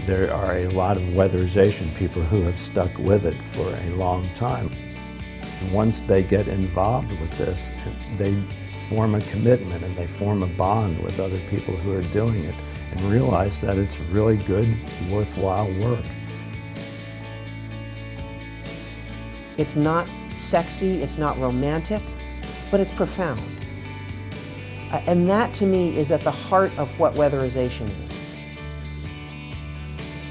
There are a lot of weatherization people who have stuck with it for a long time. Once they get involved with this, they form a commitment and they form a bond with other people who are doing it and realize that it's really good, worthwhile work. It's not sexy, it's not romantic, but it's profound. And that to me is at the heart of what weatherization is.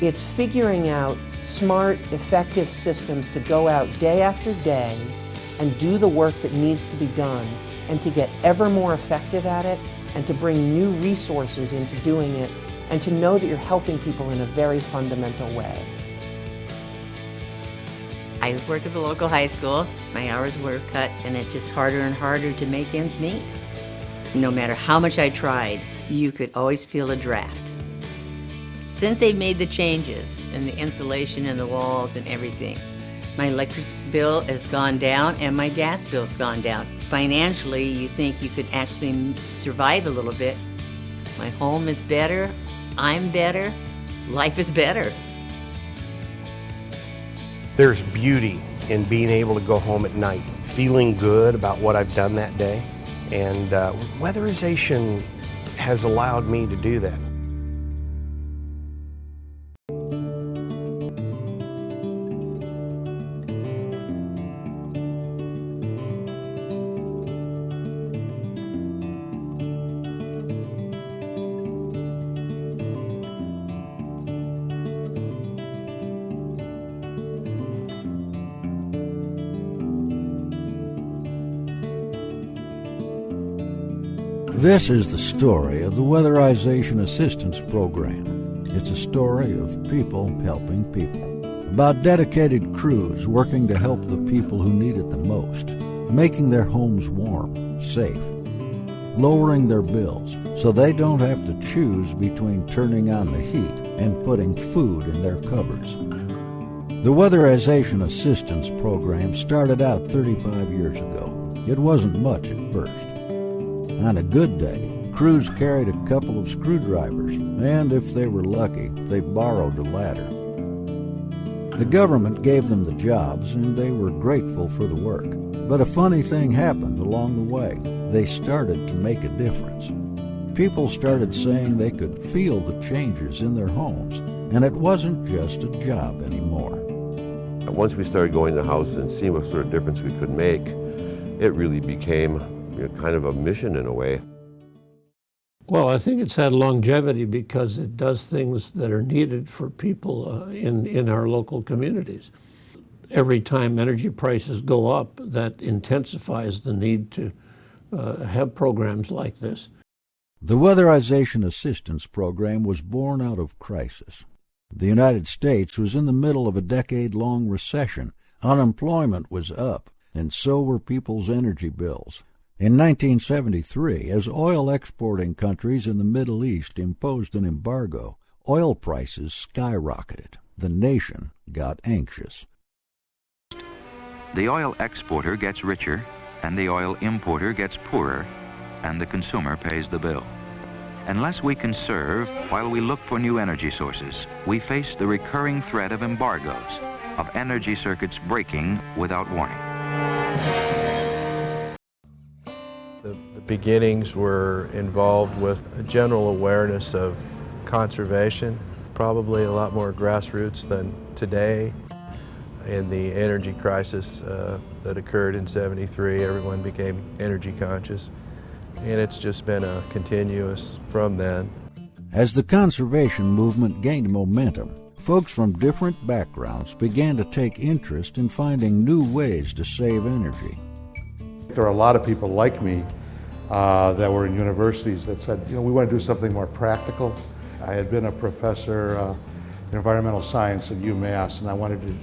It's figuring out smart, effective systems to go out day after day and do the work that needs to be done and to get ever more effective at it and to bring new resources into doing it and to know that you're helping people in a very fundamental way. I work at the local high school. My hours were cut and it's just harder and harder to make ends meet. No matter how much I tried, you could always feel a draft. Since they've made the changes in the insulation and the walls and everything, my electric bill has gone down and my gas bill's gone down. Financially, you think you could actually survive a little bit. My home is better, I'm better, life is better. There's beauty in being able to go home at night, feeling good about what I've done that day. And weatherization has allowed me to do that. This is the story of the Weatherization Assistance Program. It's a story of people helping people, about dedicated crews working to help the people who need it the most, making their homes warm, safe, lowering their bills so they don't have to choose between turning on the heat and putting food in their cupboards. The Weatherization Assistance Program started out 35 years ago. It wasn't much at first. On a good day, crews carried a couple of screwdrivers, and if they were lucky, they borrowed a ladder. The government gave them the jobs, and they were grateful for the work. But a funny thing happened along the way. They started to make a difference. People started saying they could feel the changes in their homes, and it wasn't just a job anymore. Once we started going to houses and seeing what sort of difference we could make, it really became kind of a mission in a way. Well, I think it's had longevity because it does things that are needed for people in our local communities. Every time energy prices go up, that intensifies the need to have programs like this. The Weatherization Assistance Program was born out of crisis. The United States was in the middle of a decade-long recession. Unemployment was up, and so were people's energy bills. In 1973, as oil exporting countries in the Middle East imposed an embargo, oil prices skyrocketed. The nation got anxious. The oil exporter gets richer, and the oil importer gets poorer, and the consumer pays the bill. Unless we conserve while we look for new energy sources, we face the recurring threat of embargoes, of energy circuits breaking without warning. The beginnings were involved with a general awareness of conservation, probably a lot more grassroots than today. In the energy crisis that occurred in '73, everyone became energy conscious, and it's just been a continuous from then. As the conservation movement gained momentum, folks from different backgrounds began to take interest in finding new ways to save energy. There are a lot of people like me that were in universities that said, we want to do something more practical. I had been a professor in environmental science at UMass, and I wanted to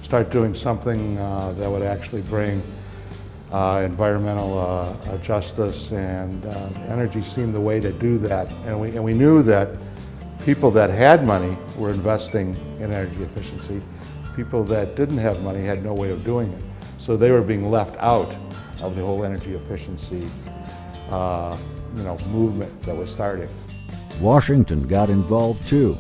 start doing something that would actually bring environmental justice, and energy seemed the way to do that. And we knew that people that had money were investing in energy efficiency. People that didn't have money had no way of doing it. So they were being left out of the whole energy efficiency movement that was starting. Washington got involved too.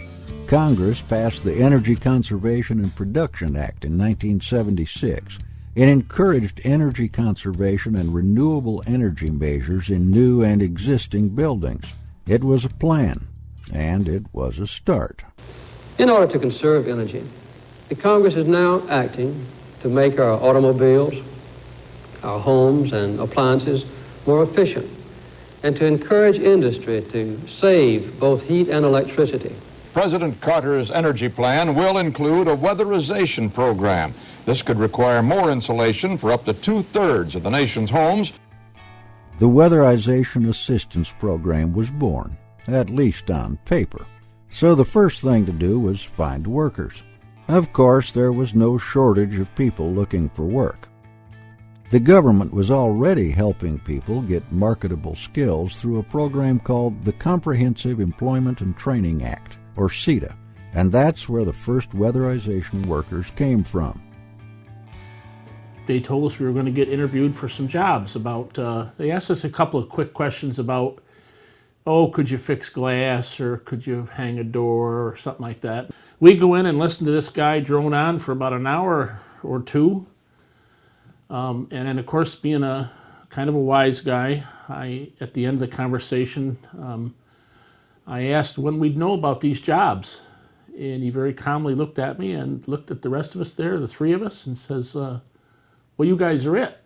Congress passed the Energy Conservation and Production Act in 1976. It encouraged energy conservation and renewable energy measures in new and existing buildings. It was a plan, and it was a start. In order to conserve energy, the Congress is now acting to make our automobiles, our homes and appliances more efficient, and to encourage industry to save both heat and electricity. President Carter's energy plan will include a weatherization program. This could require more insulation for up to 2/3 of the nation's homes. The Weatherization Assistance Program was born, at least on paper. So the first thing to do was find workers. Of course, there was no shortage of people looking for work. The government was already helping people get marketable skills through a program called the Comprehensive Employment and Training Act, or CETA, and that's where the first weatherization workers came from. They told us we were going to get interviewed for some jobs they asked us a couple of quick questions about, could you fix glass, or could you hang a door, or something like that. We go in and listen to this guy drone on for about an hour or two. And then, of course, being a kind of a wise guy, at the end of the conversation, I asked when we'd know about these jobs. And he very calmly looked at me and looked at the rest of us there, the three of us, and says, well, you guys are it.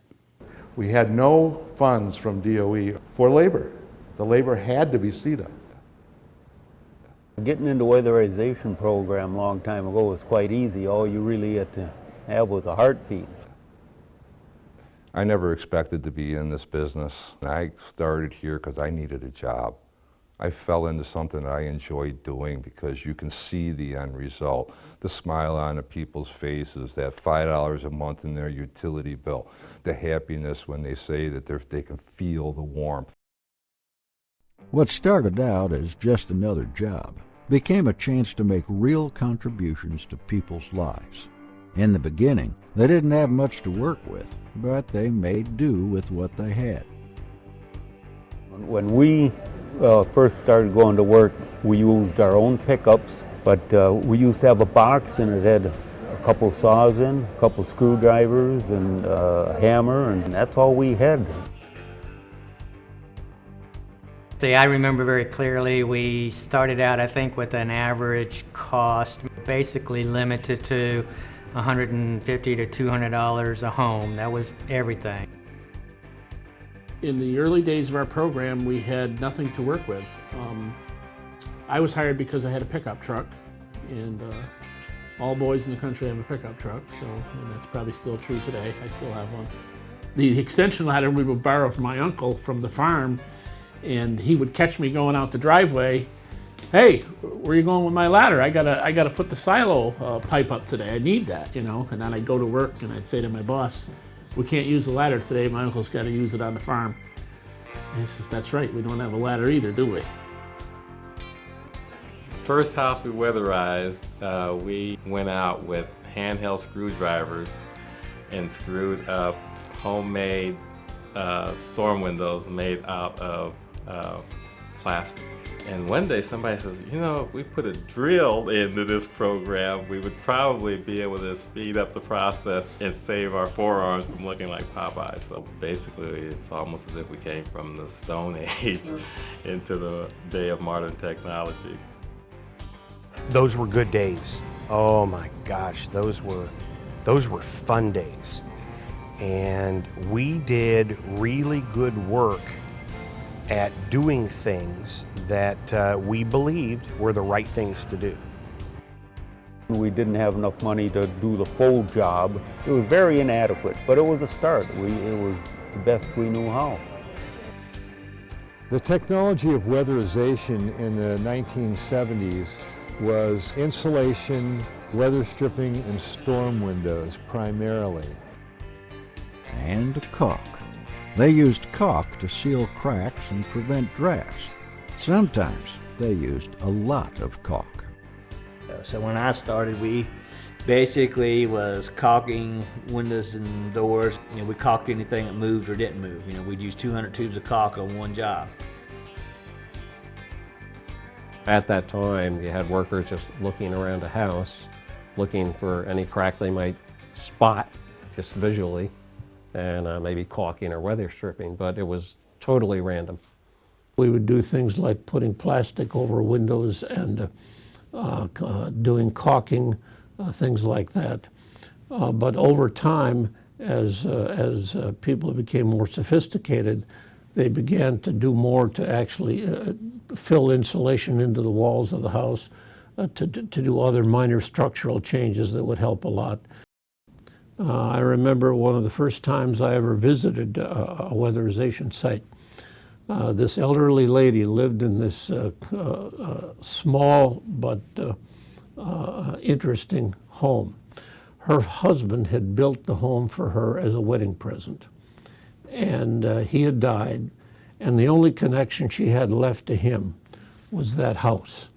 We had no funds from DOE for labor. The labor had to be CETA. Getting into weatherization program a long time ago was quite easy. All you really had to have was a heartbeat. I never expected to be in this business. I started here because I needed a job. I fell into something that I enjoyed doing because you can see the end result, the smile on the people's faces, that $5 a month in their utility bill, the happiness when they say that they can feel the warmth. What started out as just another job became a chance to make real contributions to people's lives. In the beginning, they didn't have much to work with, but they made do with what they had. When we first started going to work, we used our own pickups, but we used to have a box and it had a couple saws in, a couple screwdrivers and a hammer, and that's all we had. See, I remember very clearly we started out, I think, with an average cost basically limited to $150 to $200 a home. That was everything. In the early days of our program, we had nothing to work with. I was hired because I had a pickup truck, and all boys in the country have a pickup truck, and that's probably still true today. I still have one. The extension ladder we would borrow from my uncle from the farm, and he would catch me going out the driveway. Hey, where are you going with my ladder? I gotta put the silo pipe up today. I need that, And then I'd go to work and I'd say to my boss, we can't use the ladder today. My uncle's got to use it on the farm. And he says, that's right. We don't have a ladder either, do we? First house we weatherized, we went out with handheld screwdrivers and screwed up homemade storm windows made out of plastic. And one day somebody says, if we put a drill into this program, we would probably be able to speed up the process and save our forearms from looking like Popeye. So basically, it's almost as if we came from the Stone Age into the day of modern technology. Those were good days. Oh my gosh, those were fun days. And we did really good work at doing things that we believed were the right things to do. We didn't have enough money to do the full job. It was very inadequate, but it was a start. It was the best we knew how. The technology of weatherization in the 1970s was insulation, weather stripping, and storm windows primarily. And caulk. They used caulk to seal cracks and prevent drafts. Sometimes they used a lot of caulk. So when I started, we basically was caulking windows and doors. We caulked anything that moved or didn't move. We'd use 200 tubes of caulk on one job. At that time, you had workers just looking around the house, looking for any crack they might spot, just visually, and maybe caulking or weather stripping, but it was totally random. We would do things like putting plastic over windows and doing caulking, things like that. But over time, as people became more sophisticated, they began to do more to actually fill insulation into the walls of the house, to do other minor structural changes that would help a lot. I remember one of the first times I ever visited a weatherization site. This elderly lady lived in this small but interesting home. Her husband had built the home for her as a wedding present, and he had died, and the only connection she had left to him was that house.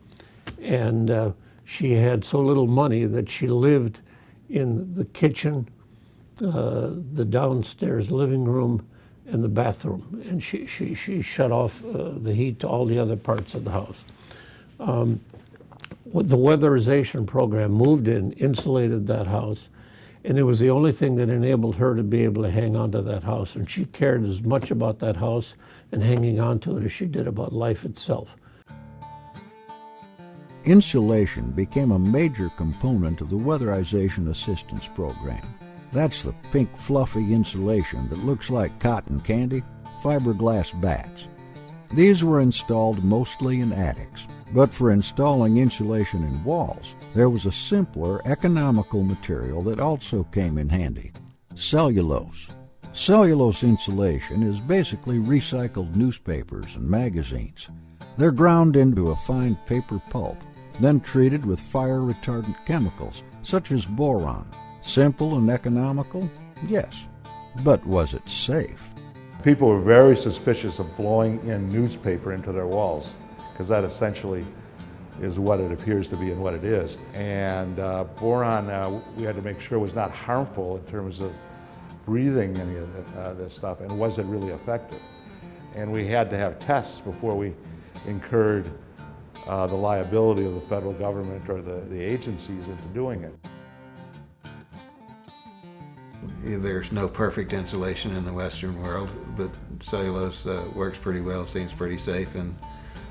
And she had so little money that she lived in the kitchen, the downstairs living room, and the bathroom, and she shut off the heat to all the other parts of the house. The weatherization program moved in, insulated that house, and it was the only thing that enabled her to be able to hang on to that house. And she cared as much about that house and hanging on to it as she did about life itself. Insulation became a major component of the Weatherization Assistance Program. That's the pink fluffy insulation that looks like cotton candy, fiberglass bats. These were installed mostly in attics, but for installing insulation in walls, there was a simpler, economical material that also came in handy: cellulose. Cellulose insulation is basically recycled newspapers and magazines. They're ground into a fine paper pulp, then treated with fire-retardant chemicals, such as boron. Simple and economical? Yes. But was it safe? People were very suspicious of blowing in newspaper into their walls, because that essentially is what it appears to be and what it is. And boron, we had to make sure was not harmful in terms of breathing any of this stuff, and was it really effective? And we had to have tests before we incurred the liability of the federal government or the agencies into doing it. There's no perfect insulation in the Western world, but cellulose works pretty well, seems pretty safe. And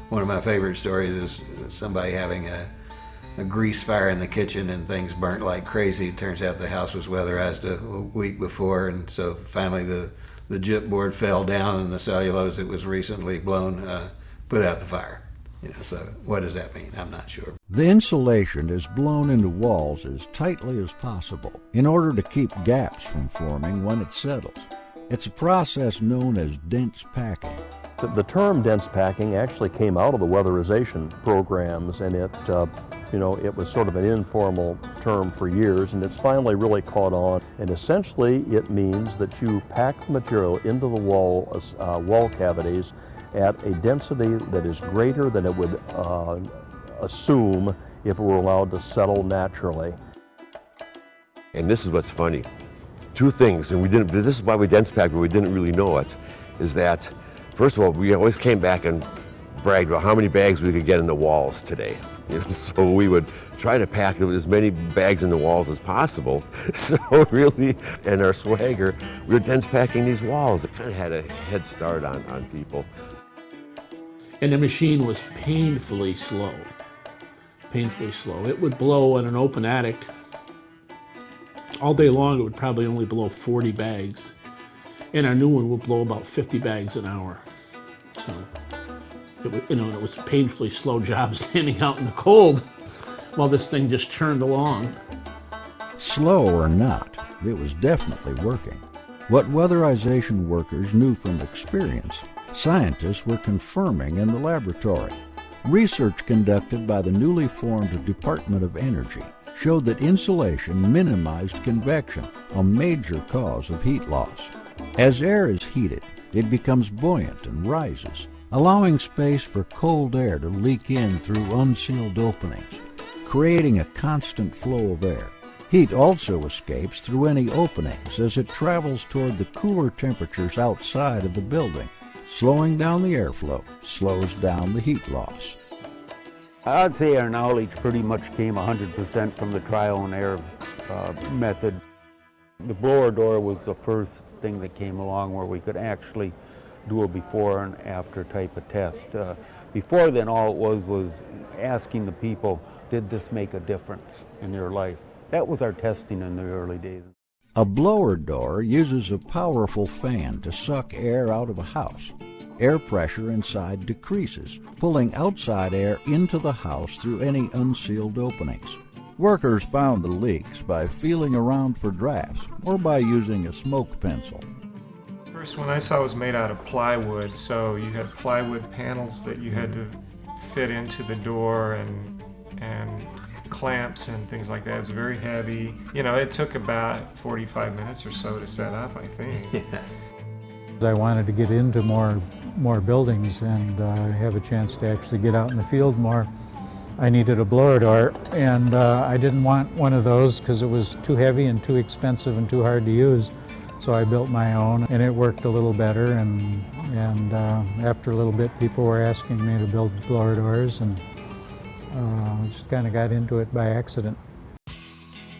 one of my favorite stories is somebody having a grease fire in the kitchen and things burnt like crazy. It turns out the house was weatherized a week before, and so finally the gyp board fell down and the cellulose that was recently blown put out the fire. So what does that mean? I'm not sure. The insulation is blown into walls as tightly as possible in order to keep gaps from forming when it settles. It's a process known as dense packing. The term dense packing actually came out of the weatherization programs, and it was sort of an informal term for years, and it's finally really caught on. And essentially it means that you pack the material into the wall cavities at a density that is greater than it would assume if it were allowed to settle naturally. And this is what's funny. Two things, and this is why we dense packed, but we didn't really know it, is that, first of all, we always came back and bragged about how many bags we could get in the walls today. So we would try to pack as many bags in the walls as possible. So really, and our swagger, we were dense packing these walls. It kind of had a head start on people. And the machine was painfully slow. Painfully slow. It would blow in an open attic. All day long, it would probably only blow 40 bags. And our new one would blow about 50 bags an hour. So, it was a painfully slow job standing out in the cold while this thing just churned along. Slow or not, it was definitely working. What weatherization workers knew from experience, scientists were confirming in the laboratory. Research conducted by the newly formed Department of Energy showed that insulation minimized convection, a major cause of heat loss. As air is heated, it becomes buoyant and rises, allowing space for cold air to leak in through unsealed openings, creating a constant flow of air. Heat also escapes through any openings as it travels toward the cooler temperatures outside of the building. Slowing down the airflow slows down the heat loss. I'd say our knowledge pretty much came 100% from the trial and error method. The blower door was the first thing that came along where we could actually do a before and after type of test. Before then, all it was asking the people, did this make a difference in your life? That was our testing in the early days. A blower door uses a powerful fan to suck air out of a house. Air pressure inside decreases, pulling outside air into the house through any unsealed openings. Workers found the leaks by feeling around for drafts or by using a smoke pencil. First one I saw was made out of plywood, so you had plywood panels that you had to fit into the door and clamps and things like that. It's very heavy. You know, it took about 45 minutes or so to set up, I think. I wanted to get into more buildings and have a chance to actually get out in the field more. I needed a blower door, and I didn't want one of those because it was too heavy and too expensive and too hard to use. So I built my own, and it worked a little better. And after a little bit, people were asking me to build blower doors, and I just kind of got into it by accident.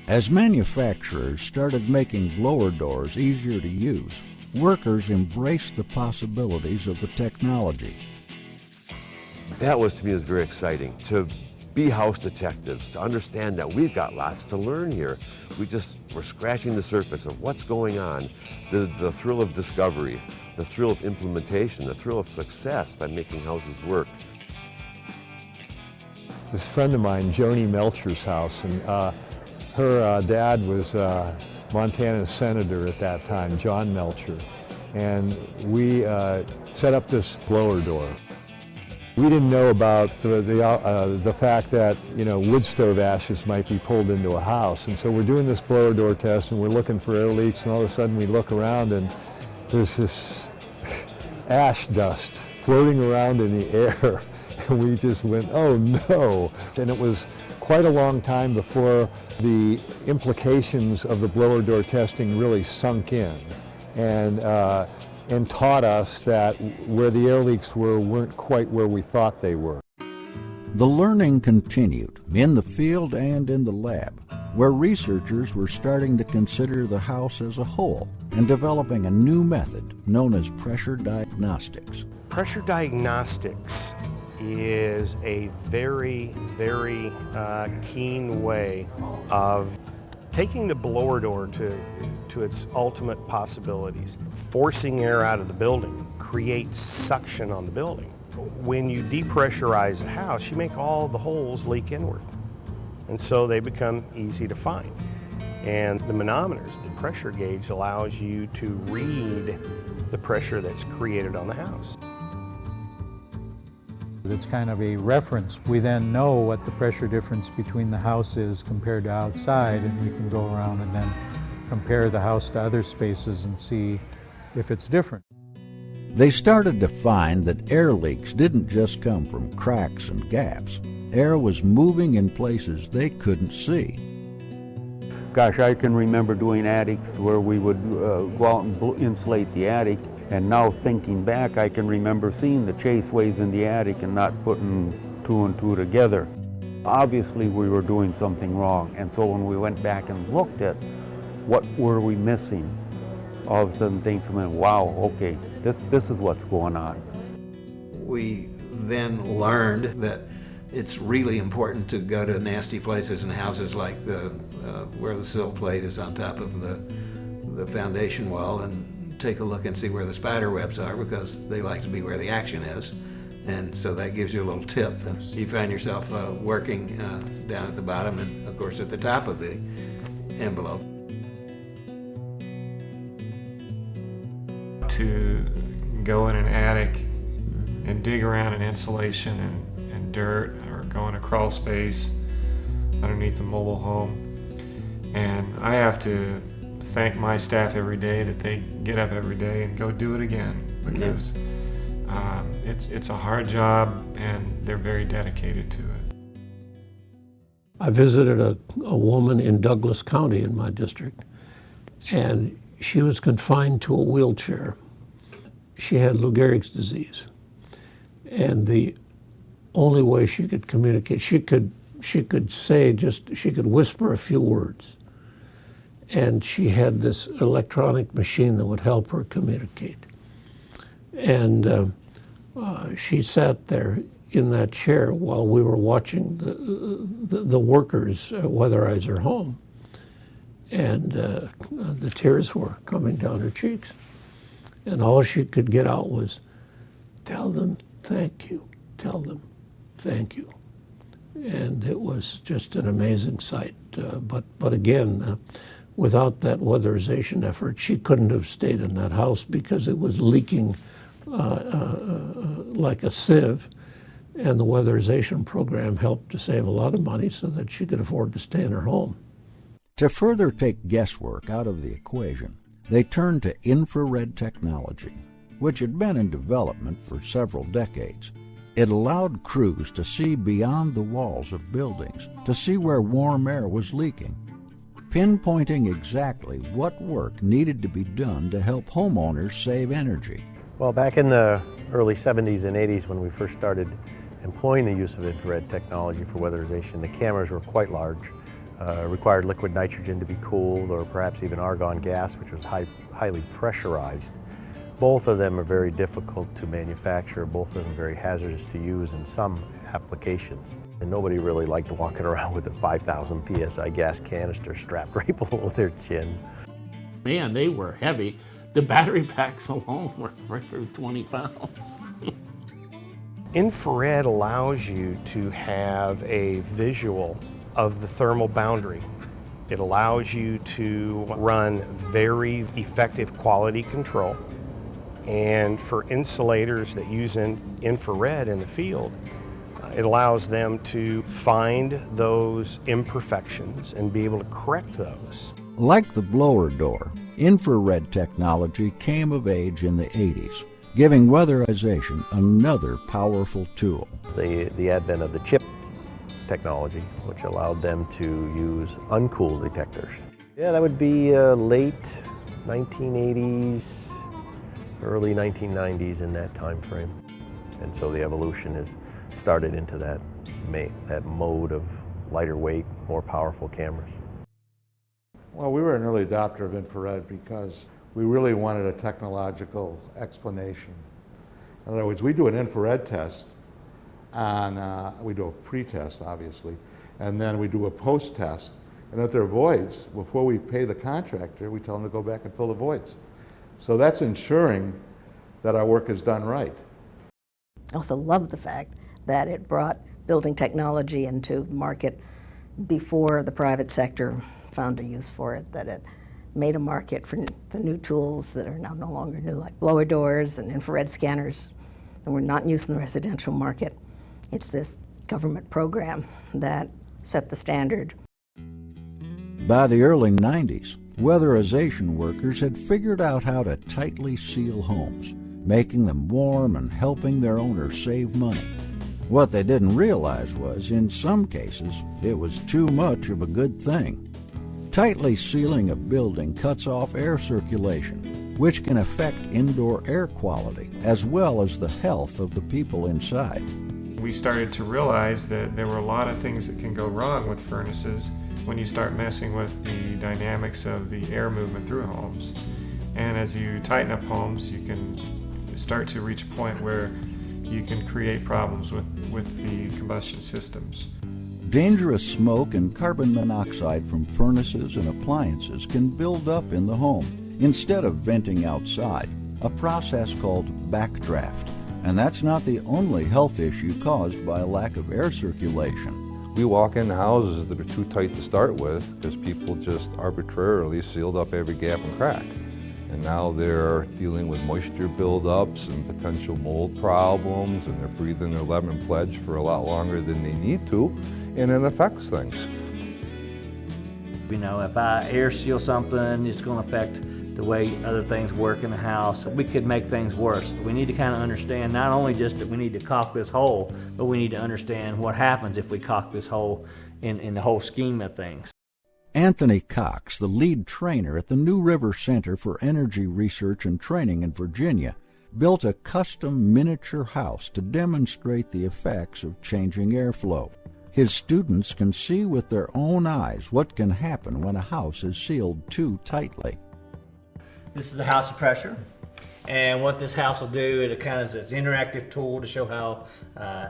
As manufacturers started making blower doors easier to use, workers embraced the possibilities of the technology. That was, to me, was very exciting. To be house detectives, to understand that we've got lots to learn here. We're scratching the surface of what's going on, the thrill of discovery, the thrill of implementation, the thrill of success by making houses work. This friend of mine, Joni Melcher's house, and her dad was Montana senator at that time, John Melcher, and we set up this blower door. We didn't know about the fact that, you know, wood stove ashes might be pulled into a house, and so we're doing this blower door test and we're looking for air leaks, and all of a sudden we look around and there's this ash dust floating around in the air, and we just went, oh no! And it was quite a long time before the implications of the blower door testing really sunk in, and taught us that where the air leaks weren't quite where we thought they were. The learning continued in the field and in the lab, where researchers were starting to consider the house as a whole and developing a new method known as pressure diagnostics. Pressure diagnostics is a very, very keen way of taking the blower door to its ultimate possibilities. Forcing air out of the building creates suction on the building. When you depressurize a house, you make all the holes leak inward, and so they become easy to find. And the manometers, the pressure gauge, allows you to read the pressure that's created on the house. It's kind of a reference. We then know what the pressure difference between the house is compared to outside, and we can go around and then compare the house to other spaces and see if it's different. They started to find that air leaks didn't just come from cracks and gaps. Air was moving in places they couldn't see. Gosh, I can remember doing attics where we would go out and insulate the attic, and now thinking back, I can remember seeing the chaseways in the attic and not putting two and two together. Obviously, we were doing something wrong, and so when we went back and looked at what were we missing, all of a sudden thinking, wow, okay, this is what's going on. We then learned that it's really important to go to nasty places in houses like where the sill plate is on top of the foundation wall, and take a look and see where the spider webs are, because they like to be where the action is. And so that gives you a little tip. And you find yourself working down at the bottom and, of course, at the top of the envelope. To go in an attic and dig around in insulation and dirt, or go in a crawl space underneath a mobile home. And I have to thank my staff every day that they get up every day and go do it again, because it's a hard job and they're very dedicated to it. I visited a woman in Douglas County in my district, and she was confined to a wheelchair. She had Lou Gehrig's disease, and the only way she could communicate. She could say she could whisper a few words. And she had this electronic machine that would help her communicate. And she sat there in that chair while we were watching the workers weatherize her home. And the tears were coming down her cheeks. And all she could get out was, "Tell them thank you, tell them thank you." And it was just an amazing sight. But again, without that weatherization effort, she couldn't have stayed in that house because it was leaking like a sieve. And the weatherization program helped to save a lot of money so that she could afford to stay in her home. To further take guesswork out of the equation, they turned to infrared technology, which had been in development for several decades. It allowed crews to see beyond the walls of buildings, to see where warm air was leaking, pinpointing exactly what work needed to be done to help homeowners save energy. Well, back in the early 70s and 80s when we first started employing the use of infrared technology for weatherization, the cameras were quite large, required liquid nitrogen to be cooled, or perhaps even argon gas, which was highly pressurized. Both of them are very difficult to manufacture, both of them very hazardous to use in some applications. And nobody really liked walking around with a 5,000 PSI gas canister strapped right below their chin. Man, they were heavy. The battery packs alone were right for 20 pounds. Infrared allows you to have a visual of the thermal boundary. It allows you to run very effective quality control. And for insulators that use infrared in the field, it allows them to find those imperfections and be able to correct those. Like the blower door, infrared technology came of age in the 80s, giving weatherization another powerful tool. The advent of the chip technology, which allowed them to use uncooled detectors. Yeah, that would be late 1980s, early 1990s in that time frame. And so the evolution has started into that mode of lighter weight, more powerful cameras. Well, we were an early adopter of infrared because we really wanted a technological explanation. In other words, we do an infrared test we do a pre-test, obviously, and then we do a post-test. And if there are voids, before we pay the contractor, we tell them to go back and fill the voids. So that's ensuring that our work is done right. I also love the fact that it brought building technology into market before the private sector found a use for it, that it made a market for the new tools that are now no longer new, like blower doors and infrared scanners, and we're not in use in the residential market. It's this government program that set the standard. By the early 90s, weatherization workers had figured out how to tightly seal homes, making them warm and helping their owners save money. What they didn't realize was, in some cases, it was too much of a good thing. Tightly sealing a building cuts off air circulation, which can affect indoor air quality as well as the health of the people inside. We started to realize that there were a lot of things that can go wrong with furnaces when you start messing with the dynamics of the air movement through homes. And as you tighten up homes, you can start to reach a point where you can create problems with the combustion systems. Dangerous smoke and carbon monoxide from furnaces and appliances can build up in the home instead of venting outside, a process called backdraft. And that's not the only health issue caused by a lack of air circulation. We walk into houses that are too tight to start with because people just arbitrarily sealed up every gap and crack. And now they're dealing with moisture buildups and potential mold problems, and they're breathing their lemon pledge for a lot longer than they need to, and it affects things. You know, if I air seal something, it's going to affect the way other things work in the house. We could make things worse. We need to kind of understand not only just that we need to caulk this hole, but we need to understand what happens if we caulk this hole in the whole scheme of things. Anthony Cox, the lead trainer at the New River Center for Energy Research and Training in Virginia, built a custom miniature house to demonstrate the effects of changing airflow. His students can see with their own eyes what can happen when a house is sealed too tightly. This is a house of pressure, and what this house will do, it kind of is an interactive tool to show how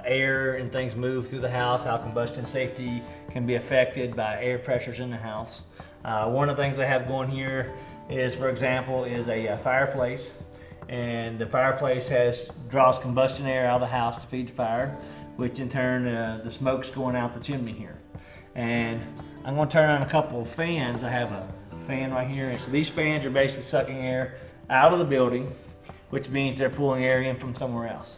air and things move through the house, how combustion safety can be affected by air pressures in the house. One of the things they have going here is, for example, is a fireplace, and the fireplace draws combustion air out of the house to feed the fire, which in turn the smoke's going out the chimney here. And I'm going to turn on a couple of fans. I have a fan right here, and so these fans are basically sucking air out of the building, which means they're pulling air in from somewhere else.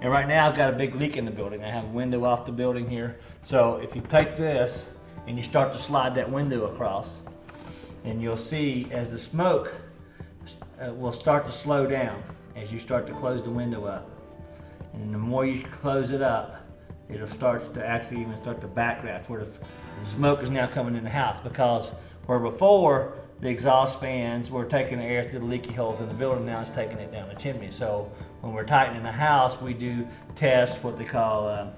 And right now I've got a big leak in the building. I have a window off the building here. So if you take this and you start to slide that window across, and you'll see as the smoke will start to slow down as you start to close the window up. And the more you close it up, it'll start to actually even start to backdraft where the smoke is now coming in the house, because where before the exhaust fans were taking the air through the leaky holes in the building, now it's taking it down the chimney. So when we're tightening the house, we do test what they call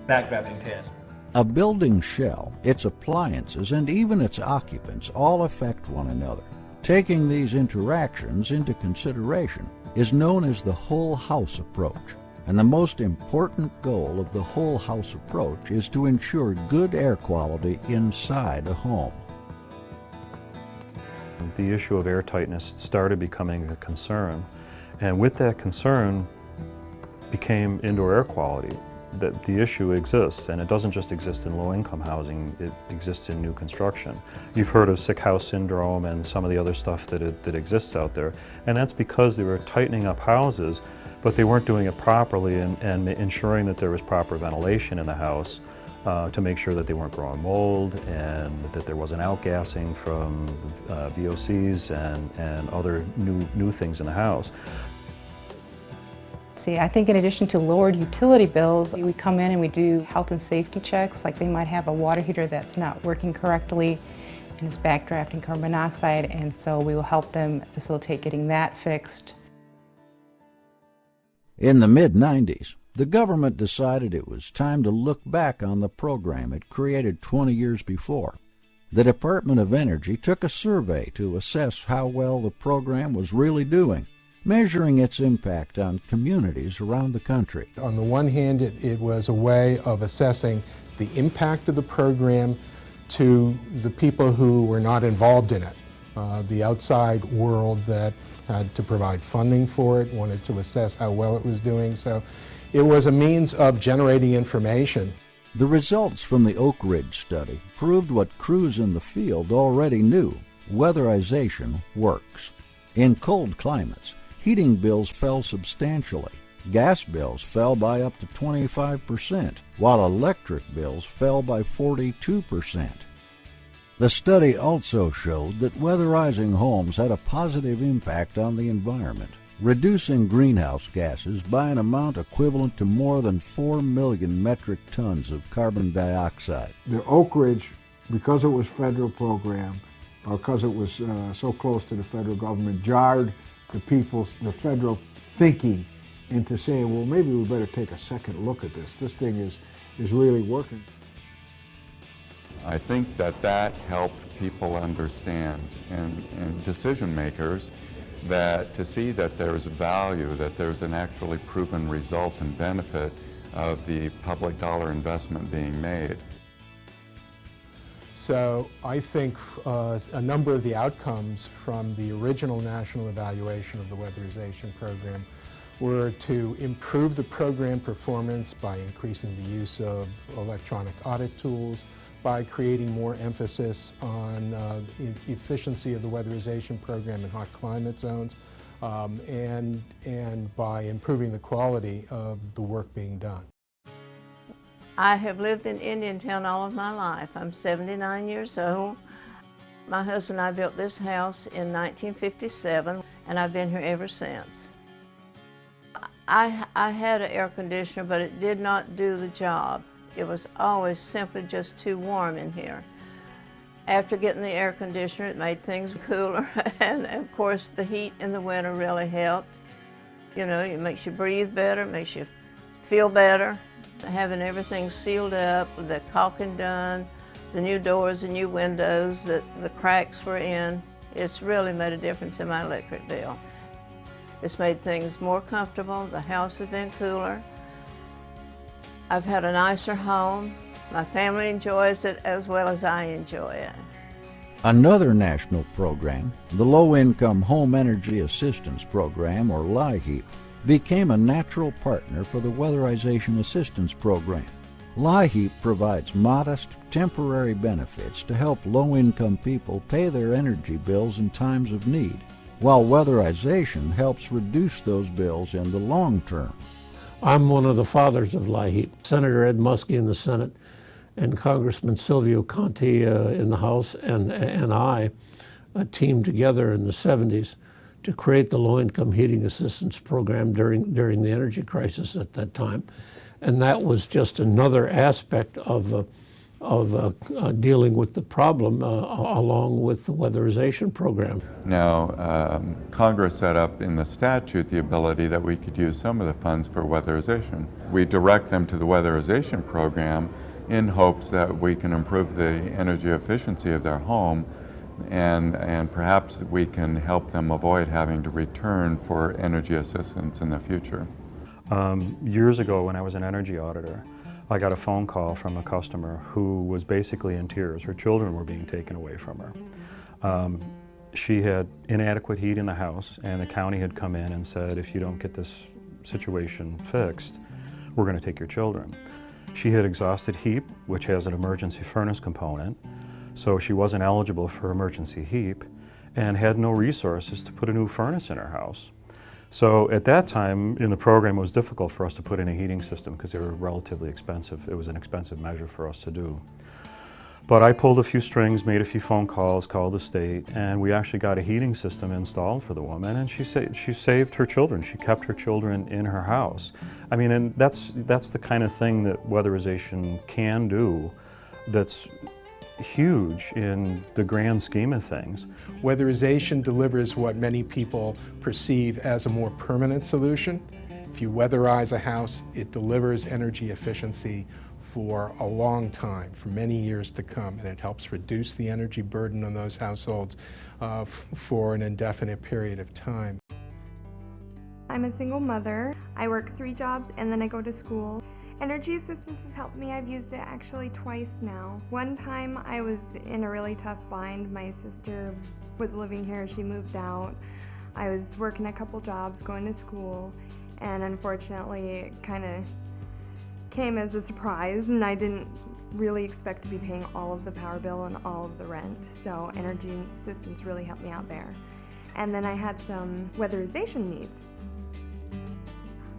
backdrafting test. A building shell, its appliances, and even its occupants all affect one another. Taking these interactions into consideration is known as the whole house approach. And the most important goal of the whole house approach is to ensure good air quality inside a home. The issue of air tightness started becoming a concern, and with that concern became indoor air quality. That the issue exists, and it doesn't just exist in low-income housing, it exists in new construction. You've heard of sick house syndrome and some of the other stuff that exists out there, and that's because they were tightening up houses, but they weren't doing it properly and ensuring that there was proper ventilation in the house to make sure that they weren't growing mold and that there wasn't outgassing from VOCs and other new things in the house. See, I think in addition to lowered utility bills, we come in and we do health and safety checks, like they might have a water heater that's not working correctly and is backdrafting carbon monoxide, and so we will help them facilitate getting that fixed. In the mid-90s, the government decided it was time to look back on the program it created 20 years before. The Department of Energy took a survey to assess how well the program was really doing, measuring its impact on communities around the country. On the one hand, it was a way of assessing the impact of the program to the people who were not involved in it. The outside world that had to provide funding for it wanted to assess how well it was doing, so it was a means of generating information. The results from the Oak Ridge study proved what crews in the field already knew: weatherization works. In cold climates, heating bills fell substantially. Gas bills fell by up to 25%, while electric bills fell by 42%. The study also showed that weatherizing homes had a positive impact on the environment, reducing greenhouse gases by an amount equivalent to more than 4 million metric tons of carbon dioxide. The Oak Ridge, because it was a federal program, or because it was so close to the federal government, jarred the federal thinking into saying, well, maybe we better take a second look at this. This thing is really working. I think that helped people understand, and decision makers, that to see that there's value, that there's an actually proven result and benefit of the public dollar investment being made. So I think a number of the outcomes from the original national evaluation of the weatherization program were to improve the program performance by increasing the use of electronic audit tools, by creating more emphasis on efficiency of the weatherization program in hot climate zones, and by improving the quality of the work being done. I have lived in Indiantown all of my life. I'm 79 years old. My husband and I built this house in 1957, and I've been here ever since. I had an air conditioner, but it did not do the job. It was always simply just too warm in here. After getting the air conditioner, it made things cooler, and of course the heat in the winter really helped. You know, it makes you breathe better, makes you feel better. Having everything sealed up, the caulking done, the new doors, the new windows that the cracks were in, it's really made a difference in my electric bill. It's made things more comfortable. The house has been cooler. I've had a nicer home. My family enjoys it as well as I enjoy it. Another national program, the Low Income Home Energy Assistance Program, or LIHEAP, became a natural partner for the Weatherization Assistance Program. LIHEAP provides modest, temporary benefits to help low-income people pay their energy bills in times of need, while weatherization helps reduce those bills in the long term. I'm one of the fathers of LIHEAP. Senator Ed Muskie in the Senate and Congressman Silvio Conti in the House and I teamed together in the 70s to create the Low-Income Heating Assistance Program during the energy crisis at that time. And that was just another aspect of dealing with the problem along with the weatherization program. Now, Congress set up in the statute the ability that we could use some of the funds for weatherization. We direct them to the weatherization program in hopes that we can improve the energy efficiency of their home, and perhaps we can help them avoid having to return for energy assistance in the future. Years ago, when I was an energy auditor, I got a phone call from a customer who was basically in tears. Her children were being taken away from her. She had inadequate heat in the house, and the county had come in and said, if you don't get this situation fixed, we're going to take your children. She had exhausted HEAP, which has an emergency furnace component, so she wasn't eligible for emergency HEAP and had no resources to put a new furnace in her house. So at that time in the program, it was difficult for us to put in a heating system because they were relatively expensive. It was an expensive measure for us to do. But I pulled a few strings, made a few phone calls, called the state, and we actually got a heating system installed for the woman, and she saved her children. She kept her children in her house. I mean, and that's the kind of thing that weatherization can do that's huge in the grand scheme of things. Weatherization delivers what many people perceive as a more permanent solution. If you weatherize a house, it delivers energy efficiency for a long time, for many years to come, and it helps reduce the energy burden on those households for an indefinite period of time. I'm a single mother. I work 3 jobs and then I go to school. Energy assistance has helped me. I've used it actually twice now. One time I was in a really tough bind. My sister was living here, she moved out. I was working a couple jobs, going to school, and unfortunately it kind of came as a surprise, and I didn't really expect to be paying all of the power bill and all of the rent, so energy assistance really helped me out there. And then I had some weatherization needs.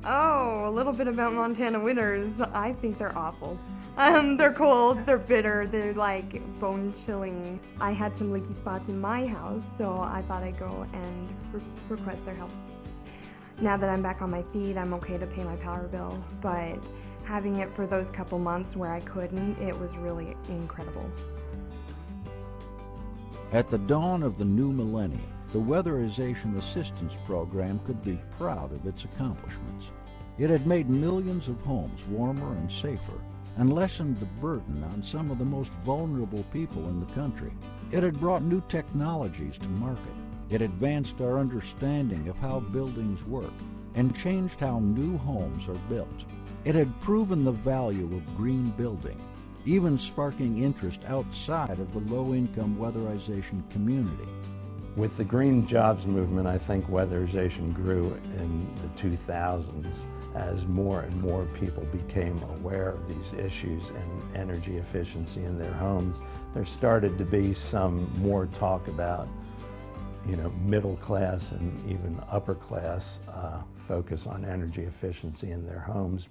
Oh, a little bit about Montana winters. I think they're awful. They're cold, they're bitter, they're like bone-chilling. I had some leaky spots in my house, so I thought I'd go and request their help. Now that I'm back on my feet, I'm okay to pay my power bill, but having it for those couple months where I couldn't, it was really incredible. At the dawn of the new millennium, the Weatherization Assistance Program could be proud of its accomplishments. It had made millions of homes warmer and safer and lessened the burden on some of the most vulnerable people in the country. It had brought new technologies to market. It advanced our understanding of how buildings work and changed how new homes are built. It had proven the value of green building, even sparking interest outside of the low-income weatherization community. With the green jobs movement, I think weatherization grew in the 2000s as more and more people became aware of these issues and energy efficiency in their homes. There started to be some more talk about, middle class and even upper class focus on energy efficiency in their homes.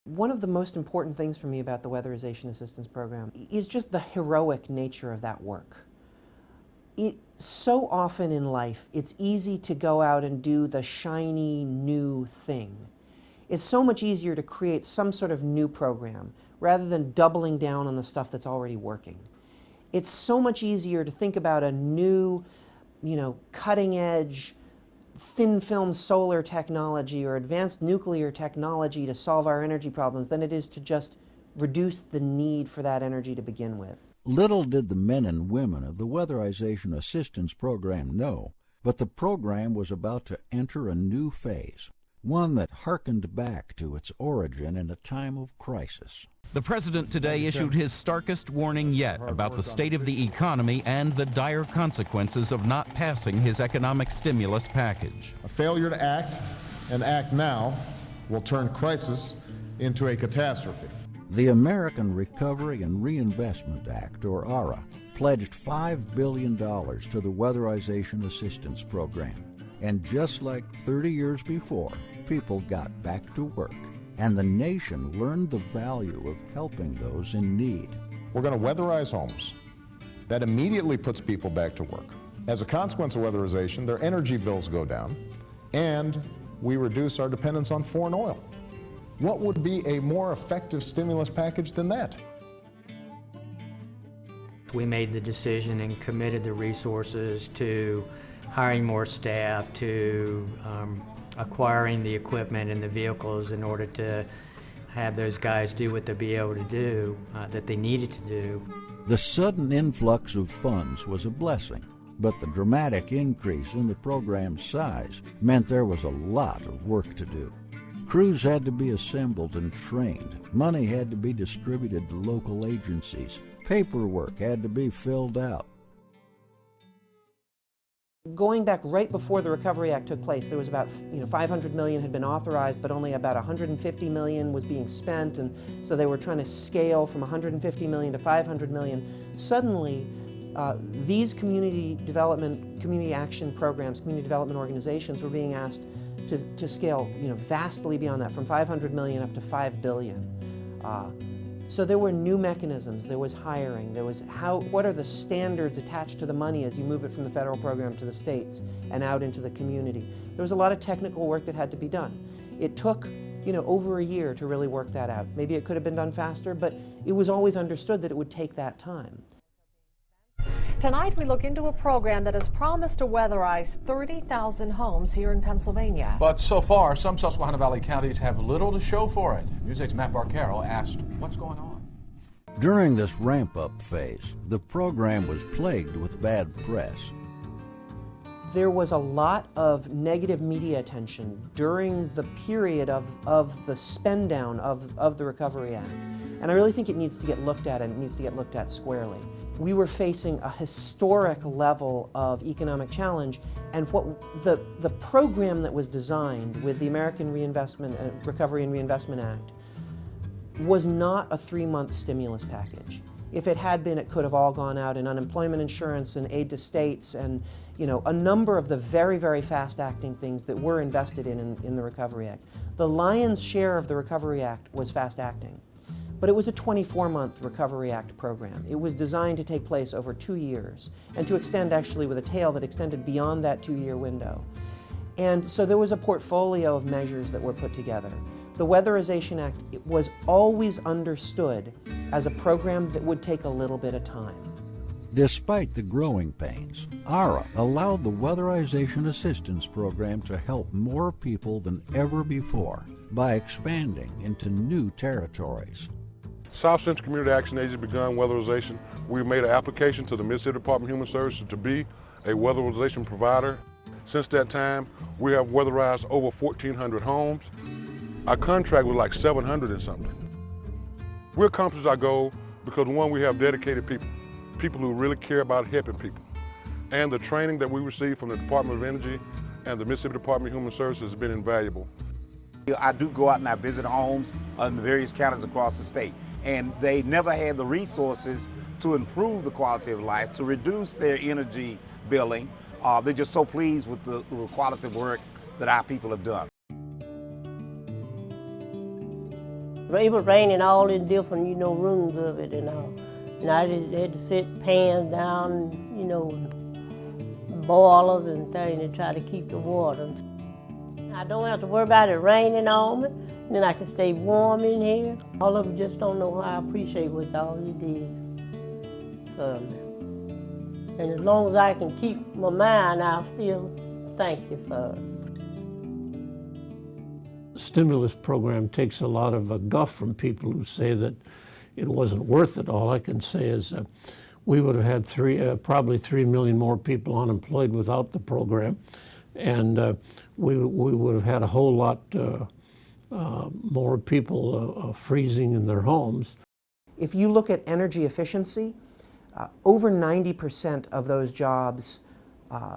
One of the most important things for me about the Weatherization Assistance Program is just the heroic nature of that work. So often in life, it's easy to go out and do the shiny new thing. It's so much easier to create some sort of new program rather than doubling down on the stuff that's already working. It's so much easier to think about a new, cutting edge, thin film solar technology or advanced nuclear technology to solve our energy problems than it is to just reduce the need for that energy to begin with. Little did the men and women of the Weatherization Assistance Program know, but the program was about to enter a new phase, one that harkened back to its origin in a time of crisis. The president today issued his starkest warning yet about the state of the economy and the dire consequences of not passing his economic stimulus package. A failure to act and act now will turn crisis into a catastrophe. The American Recovery and Reinvestment Act, or ARA, pledged $5 billion to the Weatherization Assistance Program. And just like 30 years before, people got back to work. And the nation learned the value of helping those in need. We're going to weatherize homes. That immediately puts people back to work. As a consequence of weatherization, their energy bills go down, and we reduce our dependence on foreign oil. What would be a more effective stimulus package than that? We made the decision and committed the resources to hiring more staff, to acquiring the equipment and the vehicles in order to have those guys do what they'll be able to do, that they needed to do. The sudden influx of funds was a blessing, but the dramatic increase in the program's size meant there was a lot of work to do. Crews had to be assembled and trained. Money had to be distributed to local agencies. Paperwork had to be filled out. Going back right before the Recovery Act took place, there was about $500 million had been authorized, but only about $150 million was being spent, and so they were trying to scale from $150 million to $500 million. Suddenly, these community action programs, community development organizations were being asked to scale vastly beyond that, from $500 million up to $5 billion. So there were new mechanisms, there was hiring, there was what are the standards attached to the money as you move it from the federal program to the states and out into the community. There was a lot of technical work that had to be done. It took over a year to really work that out. Maybe it could have been done faster, but it was always understood that it would take that time. Tonight we look into a program that has promised to weatherize 30,000 homes here in Pennsylvania. But so far, some Susquehanna Valley counties have little to show for it. News 8's Matt Barcaro asked, what's going on? During this ramp-up phase, the program was plagued with bad press. There was a lot of negative media attention during the period of the spend down of the Recovery Act. And I really think it needs to get looked at, and it needs to get looked at squarely. We were facing a historic level of economic challenge, and what the program that was designed with the American Recovery and Reinvestment Act was not a 3-month stimulus package. If it had been, it could have all gone out in unemployment insurance and aid to states and a number of the very, very fast-acting things that were invested in the Recovery Act. The lion's share of the Recovery Act was fast-acting. But it was a 24-month Recovery Act program. It was designed to take place over 2 years and to extend actually with a tail that extended beyond that 2-year window. And so there was a portfolio of measures that were put together. The Weatherization Act was always understood as a program that would take a little bit of time. Despite the growing pains, ARA allowed the Weatherization Assistance Program to help more people than ever before by expanding into new territories. South Central Community Action Agency begun weatherization. We made an application to the Mississippi Department of Human Services to be a weatherization provider. Since that time, we have weatherized over 1,400 homes. Our contract was like 700 and something. We accomplished our goal because, one, we have dedicated people who really care about helping people. And the training that we received from the Department of Energy and the Mississippi Department of Human Services has been invaluable. I do go out and I visit homes in the various counties across the state, and they never had the resources to improve the quality of life, to reduce their energy billing. They're just so pleased with the quality of work that our people have done. It was raining all in different, rooms of it and all. And I just had to sit pans down, boilers and things to try to keep the water. I don't have to worry about it raining on me, and then I can stay warm in here. All of you just don't know how I appreciate what all you did for me. And as long as I can keep my mind, I'll still thank you for it. The stimulus program takes a lot of guff from people who say that it wasn't worth it. All I can say is we would have had probably 3 million more people unemployed without the program, and we would have had a whole lot more people freezing in their homes. If you look at energy efficiency, over 90% of those jobs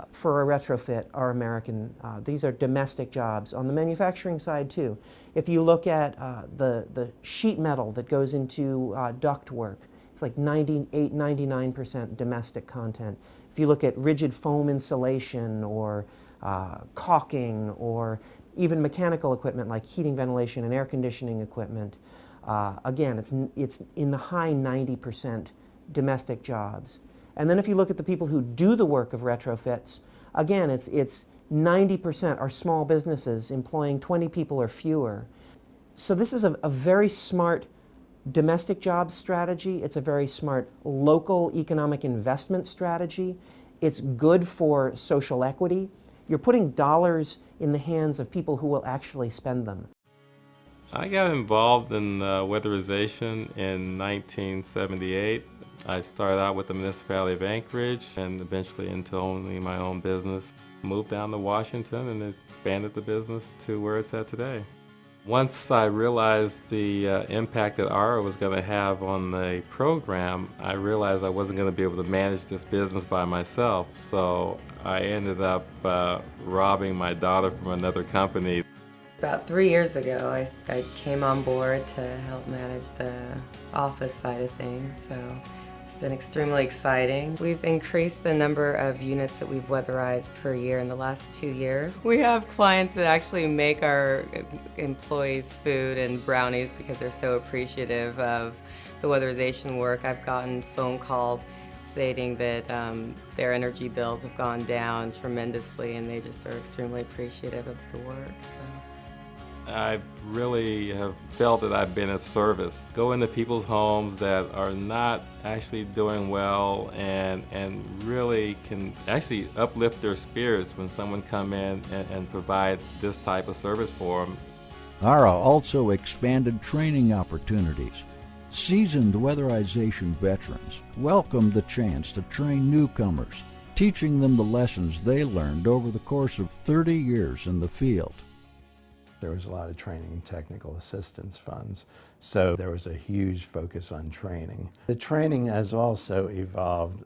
for a retrofit are American. These are domestic jobs. On the manufacturing side too, if you look at the sheet metal that goes into duct work, it's like 98, 99% domestic content. If you look at rigid foam insulation or caulking or even mechanical equipment like heating, ventilation, and air conditioning equipment, again, it's in the high 90% domestic jobs. And then if you look at the people who do the work of retrofits, again, it's 90% are small businesses employing 20 people or fewer. So this is a very smart domestic jobs strategy. It's a very smart local economic investment strategy. It's good for social equity. You're putting dollars in the hands of people who will actually spend them. I got involved in weatherization in 1978. I started out with the municipality of Anchorage and eventually into owning my own business. Moved down to Washington and expanded the business to where it's at today. Once I realized the impact that ARA was going to have on the program, I realized I wasn't going to be able to manage this business by myself. So I ended up robbing my daughter from another company. About 3 years ago, I came on board to help manage the office side of things, so it's been extremely exciting. We've increased the number of units that we've weatherized per year in the last 2 years. We have clients that actually make our employees food and brownies because they're so appreciative of the weatherization work. I've gotten phone calls stating that their energy bills have gone down tremendously and they just are extremely appreciative of the work. I really have felt that I've been of service. Go into people's homes that are not actually doing well and really can actually uplift their spirits when someone come in and provide this type of service for them. ARA also expanded training opportunities. Seasoned weatherization veterans welcomed the chance to train newcomers, teaching them the lessons they learned over the course of 30 years in the field. There was a lot of training and technical assistance funds, so there was a huge focus on training. The training has also evolved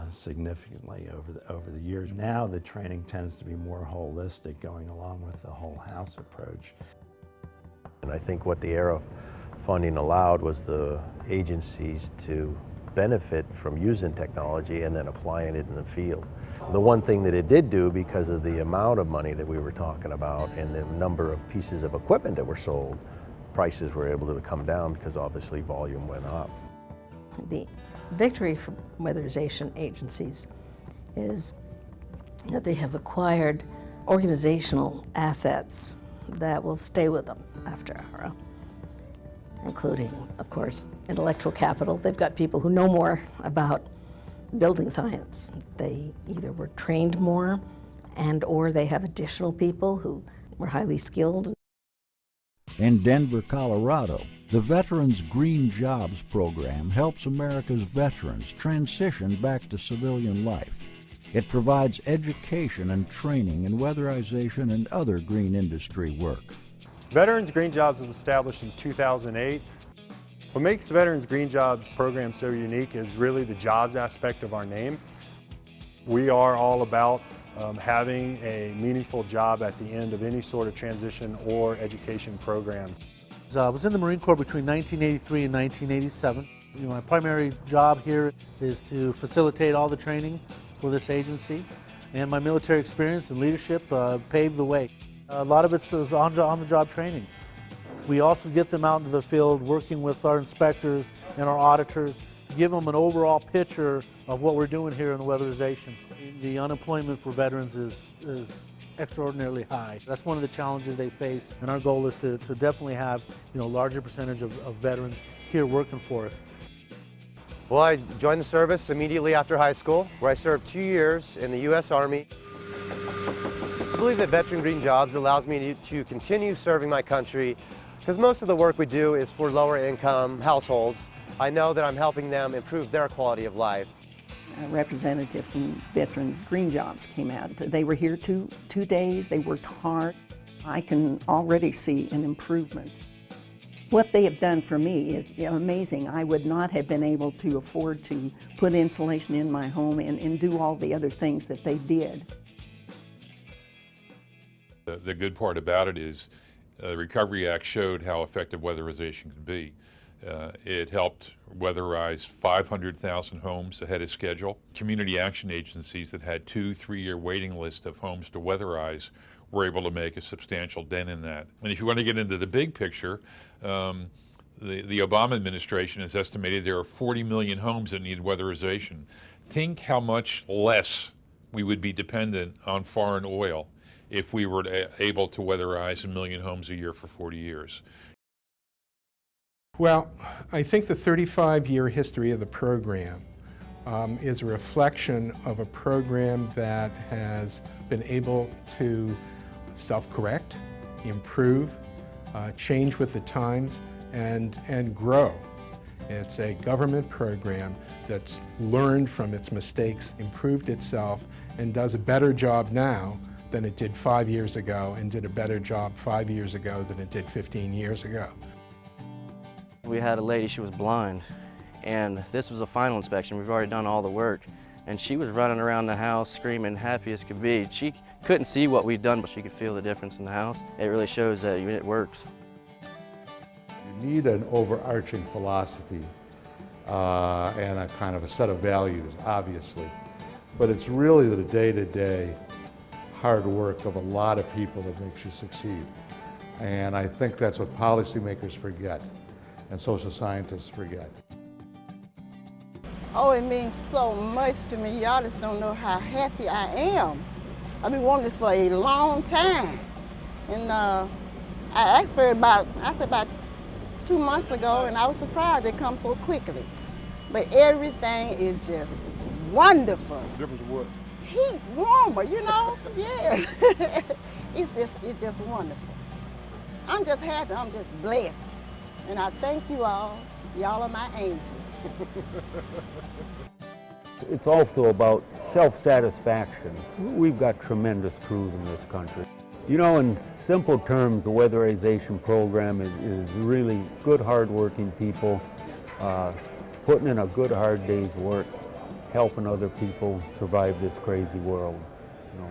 significantly over the years. Now the training tends to be more holistic, going along with the whole house approach. And I think what the ARA funding allowed was the agencies to benefit from using technology and then applying it in the field. The one thing that it did do, because of the amount of money that we were talking about and the number of pieces of equipment that were sold, prices were able to come down because obviously volume went up. The victory for weatherization agencies is that they have acquired organizational assets that will stay with them after ARA, including, of course, intellectual capital. They've got people who know more about building science. They either were trained more or they have additional people who were highly skilled. In Denver, Colorado, the Veterans Green Jobs Program helps America's veterans transition back to civilian life. It provides education and training in weatherization and other green industry work. Veterans Green Jobs was established in 2008. What makes the Veterans Green Jobs program so unique is really the jobs aspect of our name. We are all about having a meaningful job at the end of any sort of transition or education program. I was in the Marine Corps between 1983 and 1987. My primary job here is to facilitate all the training for this agency, and my military experience and leadership paved the way. A lot of it's on-the-job training. We also get them out into the field working with our inspectors and our auditors, give them an overall picture of what we're doing here in the weatherization. The unemployment for veterans is extraordinarily high. That's one of the challenges they face, and our goal is to definitely have a larger percentage of veterans here working for us. Well, I joined the service immediately after high school, where I served 2 years in the U.S. Army. believe that Veteran Green Jobs allows me to continue serving my country because most of the work we do is for lower income households. I know that I'm helping them improve their quality of life. A representative from Veteran Green Jobs came out. They were here two days, they worked hard. I can already see an improvement. What they have done for me is amazing. I would not have been able to afford to put insulation in my home and do all the other things that they did. The good part about it is the Recovery Act showed how effective weatherization can be. It helped weatherize 500,000 homes ahead of schedule. Community action agencies that had 2-3 year waiting list of homes to weatherize were able to make a substantial dent in that. And if you want to get into the big picture, the Obama administration has estimated there are 40 million homes that need weatherization. Think how much less we would be dependent on foreign oil if we were able to weatherize 1 million homes a year for 40 years. Well, I think the 35-year history of the program is a reflection of a program that has been able to self-correct, improve, change with the times, and grow. It's a government program that's learned from its mistakes, improved itself, and does a better job now than it did 5 years ago, and did a better job 5 years ago than it did 15 years ago. We had a lady, she was blind, and this was a final inspection. We've already done all the work, and she was running around the house screaming, happy as could be. She couldn't see what we'd done, but she could feel the difference in the house. It really shows that it works. You need an overarching philosophy and a kind of a set of values, obviously, but it's really the day-to-day hard work of a lot of people that makes you succeed. And I think that's what policymakers forget and social scientists forget. Oh, it means so much to me. Y'all just don't know how happy I am. I've been wanting this for a long time. And I asked for it about 2 months ago, and I was surprised it come so quickly. But everything is just wonderful. Difference of what? Heat, warmer, you know? Yes. It's just wonderful. I'm just happy, I'm just blessed. And I thank you all. Y'all are my angels. It's also about self-satisfaction. We've got tremendous crews in this country. You know, in simple terms, the weatherization program is really good, hard-working people putting in a good, hard day's work, helping other people survive this crazy world. You know.